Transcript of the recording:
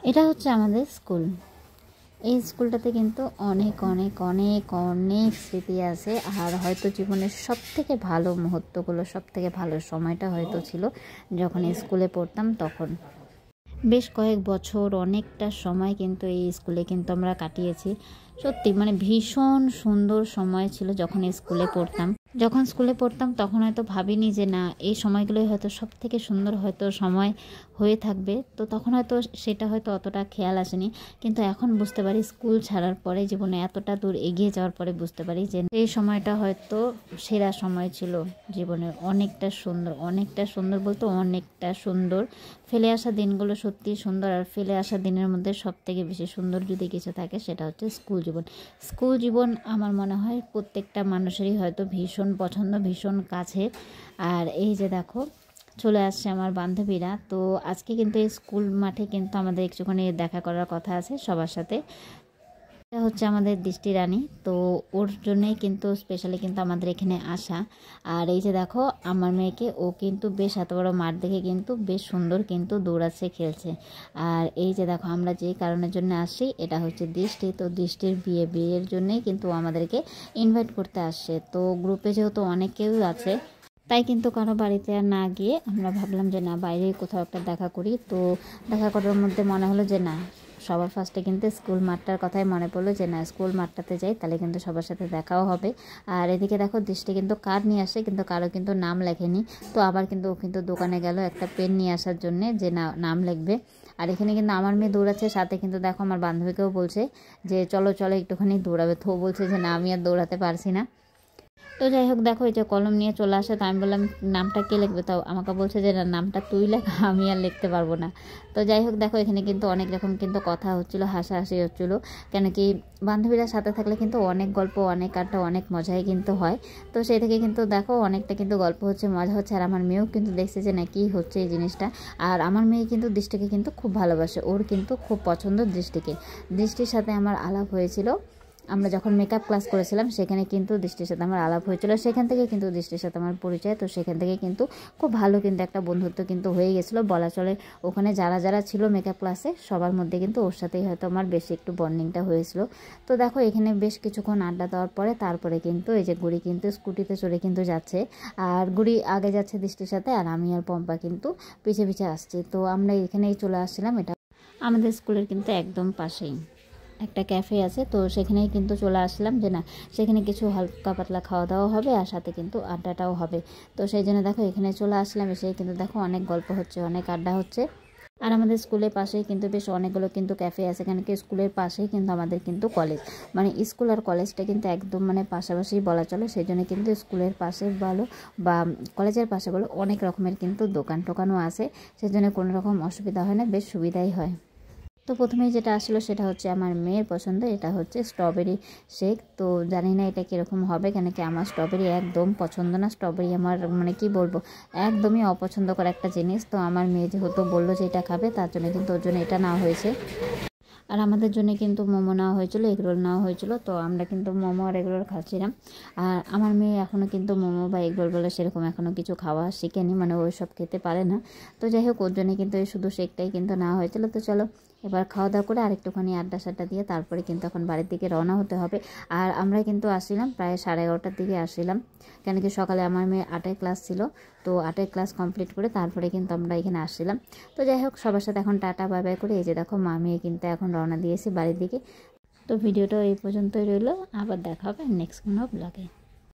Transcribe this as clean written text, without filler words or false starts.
এটা হচ্ছে আমাদের স্কুল। এই স্কুলটাতে কিন্তু অনেক অনেক অনেক অনেক স্মৃতি আছে। আর হয়তো জীবনের সবথেকে ভালো মুহূর্তগুলো, সবথেকে ভালো সময়টা হয়তো ছিল যখন স্কুলে পড়তাম তখন। বেশ কয়েক বছর অনেকটা সময় কিন্তু এই স্কুলে কিন্তু আমরা কাটিয়েছি। সত্যি মানে ভীষণ সুন্দর সময় ছিল যখন স্কুলে পড়তাম। তখন হয়তো ভাবিনি যে না, এই সময়গুলোই হয়তো সব থেকে সুন্দর হয়তো সময় হয়ে থাকবে। তো তখন হয়তো সেটা হয়তো অতটা খেয়াল আসেনি, কিন্তু এখন বুঝতে পারি স্কুল ছাড়ার পরে, জীবনে এতটা দূর এগিয়ে যাওয়ার পরে বুঝতে পারি যে এই সময়টা হয়তো সেরা সময় ছিল জীবনের। অনেকটা সুন্দর বলতে অনেকটা সুন্দর। ফেলে আসা দিনগুলো সত্যি সুন্দর, আর ফেলে আসা দিনের মধ্যে সব থেকে বেশি সুন্দর যদি কিছু থাকে সেটা হচ্ছে স্কুল জীবন আমার মনে হয় প্রত্যেকটা মানুষেরই হয়তো ভীষণ পছন্দ, ভীষণ কাছে। আর এই যে দেখো চলে আসছে আমার বান্ধবীরা। তো আজকে কিন্তু এই স্কুল মাঠে কিন্তু আমাদের একটুখানি দেখা করার কথা আছে সবার সাথে। এটা হচ্ছে আমাদের দৃষ্টি রানী, তো ওর জন্যই কিন্তু স্পেশালি কিন্তু আমাদের এখানে আসা। আর এই যে দেখো আমার মেয়েকে, ও কিন্তু বেশ এত বড় মাঠ দেখে কিন্তু বেশ সুন্দর কিন্তু দৌড়াচ্ছে, খেলছে। আর এই যে দেখো আমরা যে কারণের জন্য আসি, এটা হচ্ছে দৃষ্টি। তো দৃষ্টির বিয়ের জন্যই কিন্তু আমাদেরকে ইনভাইট করতে আসছে। তো গ্রুপে যেহেতু অনেক কেউ আছে, তাই কিন্তু কারো বাড়িতে আর না গিয়ে আমরা ভাবলাম যে না, বাইরে কোথাও একটা দেখা করি। তো দেখা করার মধ্যে মনে হলো যে না, সবার ফার্স্টে কিন্তু স্কুল মাঠটার কথাই মনে পড়লো যে না, স্কুল মাঠটাতে যাই, তাহলে কিন্তু সবার সাথে দেখাও হবে। আর এদিকে দেখো দৃষ্টি কিন্তু কার্ড নিয়ে আসে, কিন্তু কারো কিন্তু নাম লেখেনি। তো আবার কিন্তু ও কিন্তু দোকানে গেল একটা পেন নিয়ে আসার জন্যে, যে নাম লিখবে। আর এখানে কিন্তু আমার মেয়ে দৌড়াচ্ছে, সাথে কিন্তু দেখো আমার বান্ধবীকেও বলছে যে চলো চলো একটুখানি দৌড়াবে। তো বলছে যে না, আমি আর দৌড়াতে পারছি না। তো যাই হোক দেখো এই যে কলম নিয়ে চলে আসে। তো আমি বললাম নামটা কে লিখবে? তাও আমাকে বলছে যে না, নামটা তুই লেখ, আমি আর লিখতে পারবো না। তো যাই হোক দেখো এখানে কিন্তু অনেক রকম কিন্তু কথা হচ্ছিলো, হাসাহাসি হচ্ছিলো। কেন কি বান্ধবীরা সাথে থাকলে কিন্তু অনেক গল্প, অনেক আড্ডা, অনেক মজাই কিন্তু হয়। তো সেই থেকে কিন্তু দেখো অনেকটা কিন্তু গল্প হচ্ছে, মজা হচ্ছে। আর আমার মেয়েও কিন্তু দেখছে যে না কি হচ্ছে এই জিনিসটা। আর আমার মেয়ে কিন্তু দৃষ্টিকে কিন্তু খুব ভালোবাসে, ওর কিন্তু খুব পছন্দ দৃষ্টির সাথে আমার আলাপ হয়েছিল। আমরা যখন মেকআপ ক্লাস করেছিলাম সেখানে কিন্তু দৃষ্টির সাথে আমার আলাপ হয়েছিল, সেখান থেকে কিন্তু দৃষ্টির সাথে আমার পরিচয়। তো সেখান থেকে কিন্তু খুব ভালো কিন্তু একটা বন্ধুত্ব কিন্তু হয়ে গেছিলো বলা চলে। ওখানে যারা ছিল মেকআপ ক্লাসে সবার মধ্যে কিন্তু ওর সাথেই হয়তো আমার বেশি একটু বন্ডিংটা হয়েছিল। তো দেখো এখানে বেশ কিছুক্ষণ আড্ডা দেওয়ার পরে তারপরে কিন্তু এই যে গুড়ি কিন্তু স্কুটিতে চড়ে কিন্তু যাচ্ছে। আর গুড়ি আগে যাচ্ছে দৃষ্টির সাথে, আর আমি আর পম্পা কিন্তু পিছে পিছে আসছি। তো আমরা এখানেই চলে আসছিলাম, এটা আমাদের স্কুলের কিন্তু একদম পাশেই একটা ক্যাফে আছে। তো সেখানেই কিন্তু চলে আসলাম যে না, সেখানে কিছু হালকা পাতলা খাওয়া দাওয়া হবে, আর সাথে কিন্তু আড্ডাটাও হবে। তো সেই জন্য দেখো এখানে চলে আসলাম। এসে কিন্তু দেখো অনেক গল্প হচ্ছে, অনেক আড্ডা হচ্ছে। আর আমাদের স্কুলের পাশেই কিন্তু বেশ অনেকগুলো কিন্তু ক্যাফে আছে। কেন কি স্কুলের পাশেই কিন্তু আমাদের কিন্তু কলেজ, মানে স্কুল আর কলেজটা কিন্তু একদম মানে পাশাপাশি বলা চলে। সেই জন্য কিন্তু স্কুলের পাশে বলো বা কলেজের পাশে বলো অনেক রকমের কিন্তু দোকান টোকানও আছে। সেই জন্য কোনো রকম অসুবিধা হয় না, বেশ সুবিধাই হয়। তো প্রথমেই যেটা আসলো সেটা হচ্ছে আমার মেয়ের পছন্দ, এটা হচ্ছে স্ট্রবেরি শেক। তো জানি না এটা কীরকম হবে, কেন কি আমার স্ট্রবেরি একদম পছন্দ না। স্ট্রবেরি আমার মানে কি বলবো, একদমই অপছন্দ করা একটা জিনিস। তো আমার মেয়ে যেহেতু বললো যে এটা খাবে, তার জন্য কিন্তু ওর জন্য এটা নেওয়া হয়েছে। আর আমাদের জন্য কিন্তু মোমো নেওয়া হয়েছিল, এগরোল নেওয়া হয়েছিল। তো আমরা কিন্তু মোমো আর এগরোল খাচ্ছিলাম। আর আমার মেয়ে এখনও কিন্তু মোমো বা এগরোল বলে সেরকম এখনও কিছু খাওয়া শিখেনি, মানে ওই সব খেতে পারে না। তো যাই হোক ওর জন্য কিন্তু এই শুধু শেকটাই কিন্তু নেওয়া হয়েছিল। তো চলো এবার খাওয়া দাওয়া করে আরেকটুখানি আড্ডা সাড্ডা দিয়ে তারপরে কিন্তু এখন বাড়ির দিকে রওনা হতে হবে। আর আমরা কিন্তু আসছিলাম প্রায় 11:30টার দিকে আসছিলাম, কেন কি সকালে আমার মেয়ে 8টায় ক্লাস ছিল। তো 8টায় ক্লাস কমপ্লিট করে তারপরে কিন্তু আমরা এখানে আসছিলাম। তো যাই হোক সবার সাথে এখন টাটা বাই বাই করে এই যে দেখো মা মেয়ে কিন্তু এখন রওনা দিয়েছি বাড়ির দিকে। তো ভিডিওটা এই পর্যন্তই রইলো, আবার দেখা হবে নেক্সট কোনো ব্লগে।